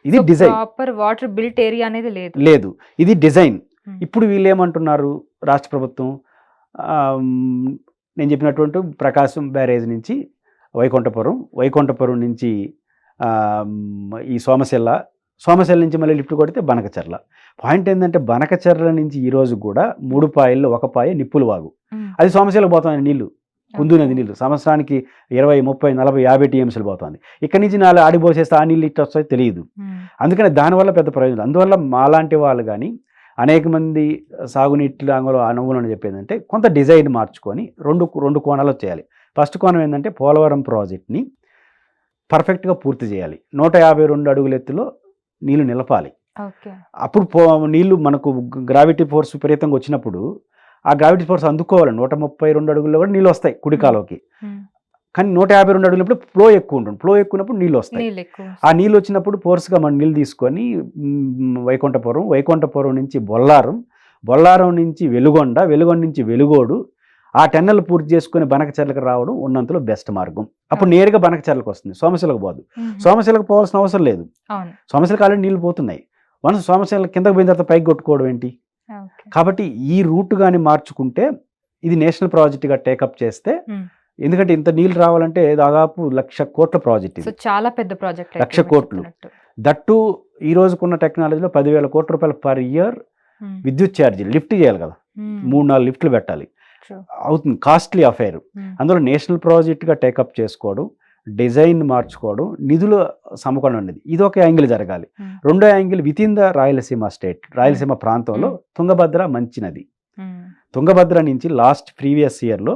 ఇది design. Proper water built area అనేది లేదు. లేదు, ఇది డిజైన్. ఇప్పుడు వీళ్ళు ఏమంటున్నారు రాష్ట్ర ప్రభుత్వం, నేను చెప్పినటువంటి ప్రకాశం బ్యారేజ్ నుంచి వైకుంఠపురం నుంచి ఈ సోమశెల్ల నుంచి మళ్ళీ లిఫ్ట్ కొడితే బనకచెర్ల. పాయింట్ ఏంటంటే బనకచెర్ల నుంచి ఈ రోజు కూడా 3 పాయల్లో 1 పాయ నిప్పులు వాగు, అది సోమశెల్లకు పోతుంది నీళ్లు, కుందు నది నీళ్లు సంవత్సరానికి 20, 30, 40, 50 టీఎంసీలు పోతుంది. ఇక్కడ నుంచి 4 ఆడిపోసేస్తే ఆ నీళ్ళు ఇట్లా వస్తాయో తెలియదు. అందుకని దానివల్ల పెద్ద ప్రయోజనం. అందువల్ల మాలాంటి వాళ్ళు కానీ అనేక మంది సాగునీటి రంగంలో అనుభవం చెప్పేదంటే కొంత డిజైన్ మార్చుకొని రెండు కోణాలు చేయాలి. ఫస్ట్ కోణం ఏంటంటే పోలవరం ప్రాజెక్ట్ని పర్ఫెక్ట్గా పూర్తి చేయాలి. 152 అడుగుల ఎత్తులో నీళ్లు నిలపాలి. అప్పుడు నీళ్లు మనకు గ్రావిటీ ఫోర్స్ విపరీతంగా వచ్చినప్పుడు ఆ గ్రావిటీ ఫోర్స్ అందుకోవాలి. 132 అడుగుల్లో కూడా నీళ్ళు వస్తాయి కుడి కాలువకి. కానీ 152 అడుగులప్పుడు ఫ్లో ఎక్కువ ఉంటుంది. ఫ్లో ఎక్కువప్పుడు నీళ్ళు వస్తాయి. ఆ నీళ్ళు వచ్చినప్పుడు ఫోర్స్గా మనం నీళ్ళు తీసుకొని వైకుంఠపురం నుంచి బొల్లారం నుంచి వెలుగొండ నుంచి వెలుగోడు, ఆ టెన్నెల్ పూర్తి చేసుకుని బనకచెర్లకు రావడం ఉన్నంతలో బెస్ట్ మార్గం. అప్పుడు నేరుగా బనకచెర్లకు వస్తుంది, సోమశిలకు పోదు. సోమశిలకు పోవాల్సిన అవసరం లేదు, సోమశిలకు ఆల్రెడీ నీళ్ళు పోతున్నాయి. వన్స్ సోమశిల కిందకు పోయిన తర్వాత పైకి కొట్టుకోవడం ఏంటి? కాబట్టి ఈ రూట్ కానీ మార్చుకుంటే ఇది నేషనల్ ప్రాజెక్ట్గా టేకప్ చేస్తే, ఎందుకంటే ఇంత నీళ్ళు రావాలంటే దాదాపు 1,00,000 కోట్ల ప్రాజెక్ట్, ఇది చాలా పెద్ద ప్రాజెక్ట్, 1,00,000 కోట్లు. దట్టు ఈ రోజుకున్న టెక్నాలజీలో 10,000 కోట్ల రూపాయలు పర్ ఇయర్ విద్యుత్ ఛార్జీలు. లిఫ్ట్ చేయాలి కదా, 3-4 లిఫ్ట్లు పెట్టాలి, అవుతుంది, కాస్ట్లీ అఫైర్. అందులో నేషనల్ ప్రాజెక్ట్గా టేకప్ చేసుకోవడం, డిజైన్ మార్చుకోవడం, నిధులు సమకూడడం అనేది ఇది ఒక యాంగిల్ జరగాలి. రెండో angle with in the Rayalaseema ప్రాంతంలో తుంగభద్ర మంచి నది. తుంగభద్ర నుంచి ప్రీవియస్ ఇయర్లో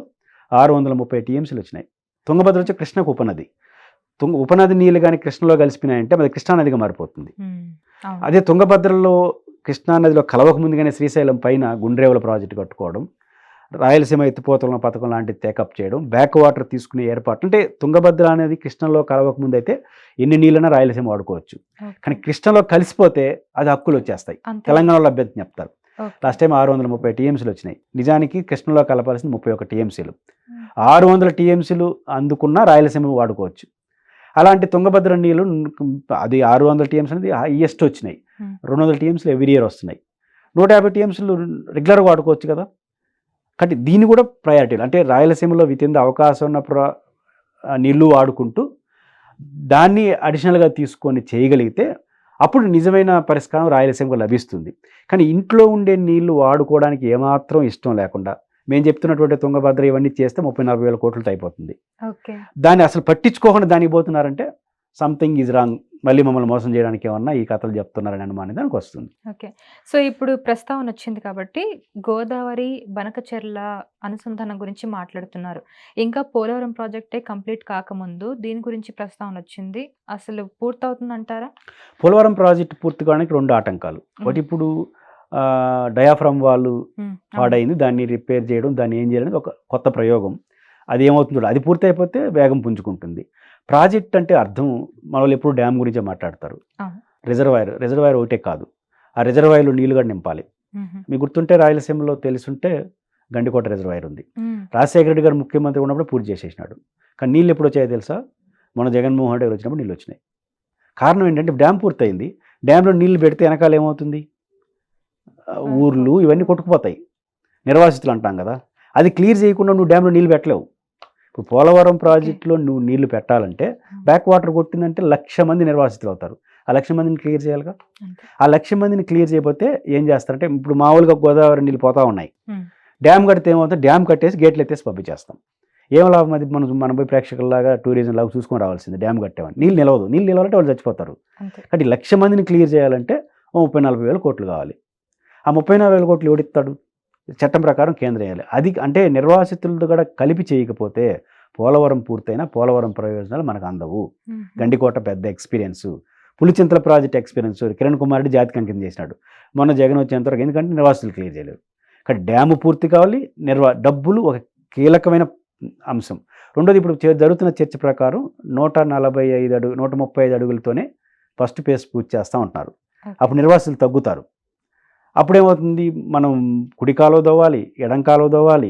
630 టీఎంసీలు వచ్చినాయి. తుంగభద్ర వచ్చి కృష్ణకు ఉపనది. ఉపనది నీళ్ళు కానీ కృష్ణలో కలిసిపోయినాయంటే అది కృష్ణానదిగా మారిపోతుంది. అదే తుంగభద్రలో కృష్ణానదిలో కలవక ముందుగానే శ్రీశైలం పైన గుండ్రేవుల ప్రాజెక్టు కట్టుకోవడం, రాయలసీమ ఎత్తిపోతల పథకం లాంటిది టేకప్ చేయడం, బ్యాక్ వాటర్ తీసుకునే ఏర్పాటు. అంటే తుంగభద్ర అనేది కృష్ణలో కలవక ముందు అయితే ఎన్ని నీళ్ళైనా రాయలసీమ వాడుకోవచ్చు. కానీ కృష్ణలో కలిసిపోతే అది హక్కులు వచ్చేస్తాయి. తెలంగాణలో అభ్యర్థి చెప్తారు. లాస్ట్ టైం 630 టీఎంసీలు వచ్చినాయి. నిజానికి కృష్ణలో కలపాల్సింది 31 టీఎంసీలు. 600 టీఎంసీలు అందుకున్న రాయలసీమ వాడుకోవచ్చు. అలాంటి తుంగభద్ర నీళ్ళు అది 600 టీఎంసీ అనేది హైయెస్ట్ వచ్చినాయి. 200 టీఎంసీలు ఎవ్రీ ఇయర్ వస్తున్నాయి. 150 టీఎంసీలు రెగ్యులర్గా వాడుకోవచ్చు కదా. కాబట్టి దీన్ని కూడా ప్రయారిటీలు, అంటే రాయలసీమలో వితింద అవకాశం ఉన్నప్పుడు నీళ్ళు వాడుకుంటూ దాన్ని అడిషనల్గా తీసుకొని చేయగలిగితే అప్పుడు నిజమైన పరిష్కారం రాయలసీమకు లభిస్తుంది. కానీ ఇంట్లో ఉండే నీళ్లు వాడుకోవడానికి ఏమాత్రం ఇష్టం లేకుండా మేము చెప్తున్నటువంటి తుంగభద్ర ఇవన్నీ చేస్తే 30-40 వేల కోట్లతో అయిపోతుంది. దాన్ని అసలు పట్టించుకోకుండా దానికి పోతున్నారంటే సంథింగ్ ఈజ్ రాంగ్. మళ్ళీ మమ్మల్ని మోసం చేయడానికి ఏమన్నా ఈ కథలు చెప్తున్నారని అనుమానం దానికి వస్తుంది. ఓకే, సో ఇప్పుడు ప్రస్తావన వచ్చింది కాబట్టి గోదావరి బనకచెర్ల అనుసంధానం గురించి మాట్లాడుతున్నారు. ఇంకా పోలవరం ప్రాజెక్టే కంప్లీట్ కాకముందు దీని గురించి ప్రస్తావన వచ్చింది. అసలు పూర్తవుతుంది అంటారా? పోలవరం ప్రాజెక్ట్ పూర్తి కావడానికి 2 ఆటంకాలు. ఒకటి, ఇప్పుడు డయాఫ్రమ్ వాళ్ళు పాడైంది, దాన్ని రిపేర్ చేయడం, దాన్ని ఏం చేయాలని ఒక కొత్త ప్రయోగం. అది ఏమవుతుందో అది పూర్తి అయిపోతే వేగం పుంజుకుంటుంది. ప్రాజెక్ట్ అంటే అర్థం మన వాళ్ళు ఎప్పుడు డ్యామ్ గురించే మాట్లాడతారు. రిజర్వాయర్ ఒకటే కాదు, ఆ రిజర్వాయర్లో నీళ్లు కూడా నింపాలి. మీకు గుర్తుంటే రాయలసీమలో తెలుసుంటే గండికోట రిజర్వాయర్ ఉంది. రాజశేఖర రెడ్డి గారు ముఖ్యమంత్రి ఉన్నప్పుడు పూర్తి చేసేసినాడు. కానీ నీళ్ళు ఎప్పుడు వచ్చాయో తెలుసా? మన జగన్మోహన్ రెడ్డి గారు వచ్చినప్పుడు నీళ్ళు వచ్చినాయి. కారణం ఏంటంటే డ్యామ్ పూర్తయింది. డ్యామ్లో నీళ్లు పెడితే వెనకాల ఏమవుతుంది? ఊర్లు ఇవన్నీ కొట్టుకుపోతాయి, నిర్వాసితులు అంటాం కదా. అది క్లియర్ చేయకుండా నువ్వు డ్యామ్లో నీళ్ళు పెట్టలేవు. ఇప్పుడు పోలవరం ప్రాజెక్టులో నువ్వు నీళ్లు పెట్టాలంటే బ్యాక్ వాటర్ కొట్టిందంటే 1,00,000 మంది నిర్వాసితులు అవుతారు. ఆ 1,00,000 మందిని క్లియర్ చేయాలిగా. ఆ 1,00,000 మందిని క్లియర్ చేయకపోతే ఏం చేస్తారంటే, ఇప్పుడు మామూలుగా గోదావరి నీళ్ళు పోతా ఉన్నాయి, డ్యామ్ కడితే ఏమవుతుంది? డ్యామ్ కట్టేసి గేట్లు ఎత్తేసి పంపించేస్తాం. ఏం లాభం? అది మనం పోయి ప్రేక్షకుల్లాగా టూరిజం లాగా చూసుకొని రావాల్సింది. డ్యామ్ కట్టేవాడిని నీళ్ళు నిలవాలంటే వాళ్ళు చచ్చిపోతారు. కాబట్టి 1,00,000 మందిని క్లియర్ చేయాలంటే 30-40 వేల కోట్లు కావాలి. ఆ 30-40 వేల కోట్లు ఎవడిస్తాడు? చట్టం ప్రకారం కేంద్రం వేయాలి. అది అంటే నిర్వాసితులతో కూడా కలిపి చేయకపోతే పోలవరం పూర్తయినా పోలవరం ప్రయోజనాలు మనకు అందవు. గండికోట పెద్ద experience, Pulichintala project experience Kiran Kumar Reddy జాతికి అంకితం చేసినాడు. మొన్న జగన్ వచ్చేంతవరకు, ఎందుకంటే నిర్వాసితులు క్లియర్ చేయలేరు. కానీ డ్యాము పూర్తి కావాలి, డబ్బులు ఒక కీలకమైన అంశం. రెండోది, ఇప్పుడు జరుగుతున్న చర్చ ప్రకారం 135 అడుగులతోనే ఫస్ట్ ఫేజ్ పూర్తి చేస్తూ ఉంటున్నారు. అప్పుడు నిర్వాసితులు తగ్గుతారు. అప్పుడేమవుతుంది? మనం కుడి కాలువ దవ్వాలి, ఎడం కాలువ దవ్వాలి,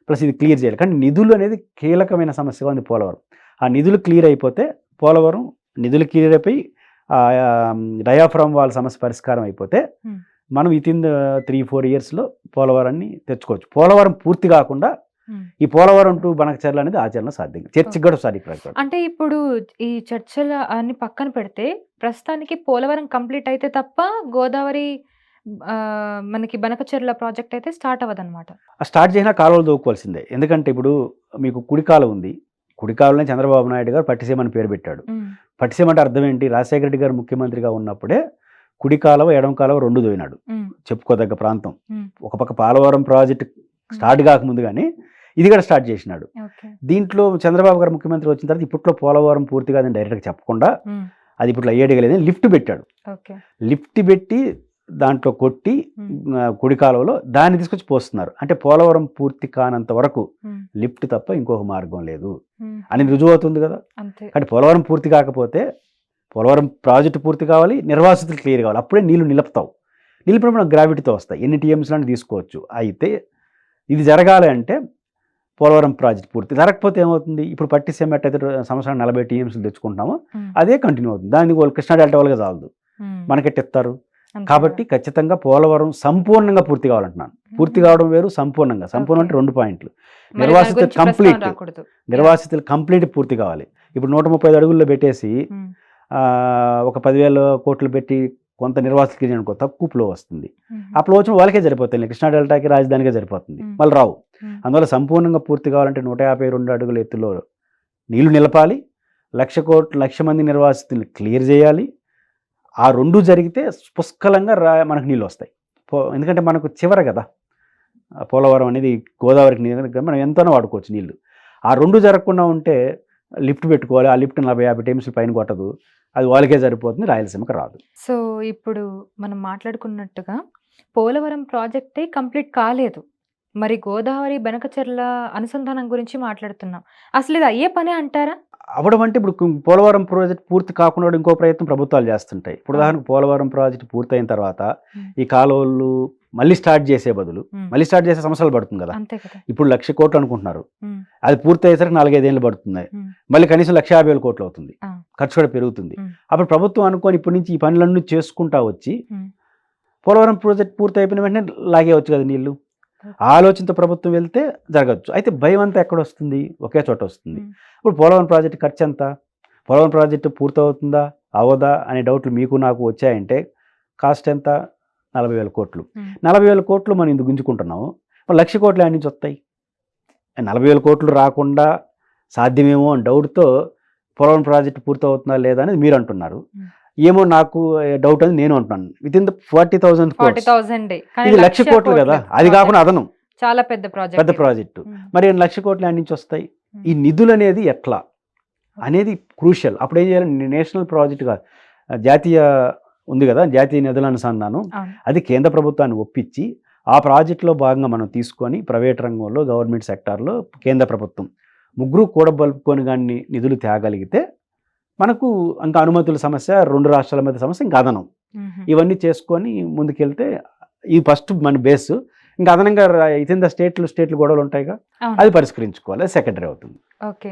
ప్లస్ ఇది క్లియర్ చేయాలి. కానీ నిధులు అనేది కీలకమైన సమస్యగా ఉంది పోలవరం. ఆ నిధులు క్లియర్ అయిపోతే పోలవరం నిధులు క్లియర్ అయిపోయి డయాఫ్రామ్ వాల్ సమస్య పరిష్కారం అయిపోతే Hmm. మనం వితిన్ 3-4 ఇయర్స్లో పోలవరాన్ని తెచ్చుకోవచ్చు. పోలవరం పూర్తి కాకుండా Hmm. ఈ పోలవరం టు బనకచర్ల అనేది ఆచరణ సాధ్యం. చర్చకి కూడా ఒకసారి ప్రకారం అంటే ఇప్పుడు ఈ చర్చల అన్ని పక్కన పెడితే ప్రస్తుతానికి పోలవరం కంప్లీట్ అయితే తప్ప గోదావరి మనకి బనకచెర్ల ప్రాజెక్ట్ అయితే స్టార్ట్ అవ్వదన్నమాట. స్టార్ట్ చేసినా కాలువలు దోక్కోవాల్సిందే. ఎందుకంటే ఇప్పుడు మీకు కుడి కాలువ ఉంది. కుడి కాలువనే చంద్రబాబు నాయుడు గారు పట్టిసీమ అని పేరు పెట్టాడు. పట్టిసీమ అంటే అర్థం ఏంటి? రాజశేఖర రెడ్డి గారు ముఖ్యమంత్రిగా ఉన్నప్పుడే కుడి కాలువ ఎడమ కాలువ రెండు దోయినాడు. చెప్పుకోదగ్గ ప్రాంతం. ఒక పక్క పోలవరం ప్రాజెక్ట్ స్టార్ట్ కాకముందు కానీ ఇది కూడా స్టార్ట్ చేసినాడు. దీంట్లో చంద్రబాబు గారు ముఖ్యమంత్రి వచ్చిన తర్వాత ఇప్పట్లో పోలవరం పూర్తిగా అని డైరెక్ట్గా చెప్పకుండా అది ఇప్పుడు అయ్యేడిగలేదు, లిఫ్ట్ పెట్టాడు. లిఫ్ట్ పెట్టి దాంట్లో కొట్టి కుడి కాలువలో దాన్ని తీసుకొచ్చి పోస్తున్నారు. అంటే పోలవరం పూర్తి కానంత వరకు లిఫ్ట్ తప్ప ఇంకొక మార్గం లేదు అని రుజువు అవుతుంది కదా. అంటే పోలవరం పూర్తి కాకపోతే పోలవరం ప్రాజెక్టు పూర్తి కావాలి, నిర్వాసితులు క్లియర్ కావాలి, అప్పుడే నీళ్లు నిలుపుతావు. నిలిపినప్పుడు మనకు గ్రావిటీతో వస్తాయి, ఎన్ని టీఎంసీలను తీసుకోవచ్చు. అయితే ఇది జరగాలి అంటే పోలవరం ప్రాజెక్ట్ పూర్తి జరగకపోతే ఏమవుతుంది? ఇప్పుడు పట్టిసీమ అయితే సంవత్సరానికి 40 టీఎంసీలు తెచ్చుకుంటున్నాము, అదే కంటిన్యూ అవుతుంది. దానికి వాళ్ళు కృష్ణా డెల్టా వాళ్ళగా చాలదు, మనకెట్టిస్తారు. కాబట్టి ఖచ్చితంగా పోలవరం సంపూర్ణంగా పూర్తి కావాలంటున్నాను. పూర్తి కావడం వేరు, సంపూర్ణంగా. సంపూర్ణ అంటే 2 పాయింట్లు. నిర్వాసితులు కంప్లీట్ పూర్తి కావాలి. ఇప్పుడు 135 అడుగుల్లో పెట్టేసి ఒక 10,000 కోట్లు పెట్టి కొంత నిర్వాసితులకి అనుకో తక్కువ ఫ్లో వస్తుంది. ఆ ఫ్లో వచ్చిన వాళ్ళకే సరిపోతుంది, కృష్ణా డెల్టాకి రాజధానికే సరిపోతుంది, వాళ్ళు రావు. అందువల్ల సంపూర్ణంగా పూర్తి కావాలంటే 152 అడుగుల ఎత్తులో నీళ్లు నిలపాలి, 1,00,00,000 మంది నిర్వాసితుల్ని క్లియర్ చేయాలి. ఆ రెండు జరిగితే పుష్కలంగా మనకు నీళ్ళు వస్తాయి. ఎందుకంటే మనకు చివర కదా పోలవరం అనేది, గోదావరికి నీళ్ళు మనం ఎంతోనో వాడుకోవచ్చు నీళ్ళు. ఆ రెండు జరగకుండా ఉంటే లిఫ్ట్ పెట్టుకోవాలి, ఆ లిఫ్ట్ 40-50 టీఎంసీల పైన కొట్టదు, అది వాళ్ళకే సరిపోతుంది, రాయలసీమకి రాదు. సో ఇప్పుడు మనం మాట్లాడుకున్నట్టుగా పోలవరం ప్రాజెక్టే కంప్లీట్ కాలేదు, మరి గోదావరి బనకచెర్ల అనుసంధానం గురించి మాట్లాడుతున్నాం. అసలు ఇది అయ్యే పనే అంటారా? అవ్వడం అంటే ఇప్పుడు పోలవరం ప్రాజెక్ట్ పూర్తి కాకుండా ఇంకో ప్రయత్నం ప్రభుత్వాలు చేస్తుంటాయి. ఇప్పుడు ఉదాహరణకు పోలవరం ప్రాజెక్ట్ పూర్తయిన తర్వాత ఈ కాలువలు మళ్ళీ స్టార్ట్ చేసే బదులు మళ్ళీ స్టార్ట్ చేసే సంవత్సరాలు పడుతుంది కదా. ఇప్పుడు 1,00,000 కోట్లు అనుకుంటున్నారు, అది పూర్తి అయ్యేసరికి 4-5 ఏళ్ళు పడుతుంది. మళ్ళీ కనీసం 1,50,000 కోట్లు అవుతుంది, ఖర్చు కూడా పెరుగుతుంది. అప్పుడు ప్రభుత్వం అనుకొని ఇప్పటి నుంచి ఈ పనులన్నీ చేసుకుంటా వచ్చి పోలవరం ప్రాజెక్ట్ పూర్తి అయిపోయిన వెంటనే లాగేవచ్చు కదా నీళ్లు. ఆలోచనతో ప్రభుత్వం వెళ్తే జరగచ్చు. అయితే భయం అంతా ఎక్కడ వస్తుంది? ఒకే చోట వస్తుంది. ఇప్పుడు పోలవరం ప్రాజెక్టు ఖర్చు ఎంత? పోలవరం ప్రాజెక్టు పూర్తవుతుందా అవదా అనే డౌట్లు మీకు నాకు వచ్చాయంటే కాస్ట్ ఎంత? 40,000 కోట్లు. 40,000 కోట్లు మనం ఇందుకు గుంజుకుంటున్నాము. 1,00,000 కోట్లు ఎక్కడి నుంచి వస్తాయి? 40,000 కోట్లు రాకుండా సాధ్యమేమో అని డౌట్తో పోలవరం ప్రాజెక్టు పూర్తవుతుందా లేదా అనేది మీరు అంటున్నారు. ఏమో నాకు డౌట్ అని నేను అంటున్నాను. వితిన్ 40,000 ఇది 1,00,000 కోట్లు కదా, అది కాకుండా అదనం చాలా పెద్ద ప్రాజెక్టు. మరి 1,00,000 కోట్లు ఎక్కడి నుంచి వస్తాయి? ఈ నిధులు అనేది ఎట్లా అనేది క్రూషియల్. అప్పుడు ఏం చేయాలి? నేషనల్ ప్రాజెక్ట్ కాదు, జాతీయ ఉంది కదా, జాతీయ నిధుల అనుసంధానం, అది కేంద్ర ప్రభుత్వాన్ని ఒప్పించి ఆ ప్రాజెక్టులో భాగంగా మనం తీసుకొని ప్రైవేట్ రంగంలో, గవర్నమెంట్ సెక్టార్లో, కేంద్ర ప్రభుత్వం ముగ్గురు కూడబలుపుకొని కానీ నిధులు తేగలిగితే మనకు ఇంకా అనుమతుల సమస్య, 2 రాష్ట్రాల మధ్య సమస్య, ఇంకా అదనం ఇవన్నీ చేసుకొని ముందుకెళ్తే ఈ ఫస్ట్ మన బేస్. ఇంకా అదనంగా ఇతర స్టేట్లు గొడవలు ఉంటాయిగా, అది పరిష్కరించుకోవాలి, సెకండరీ అవుతుంది. ఓకే.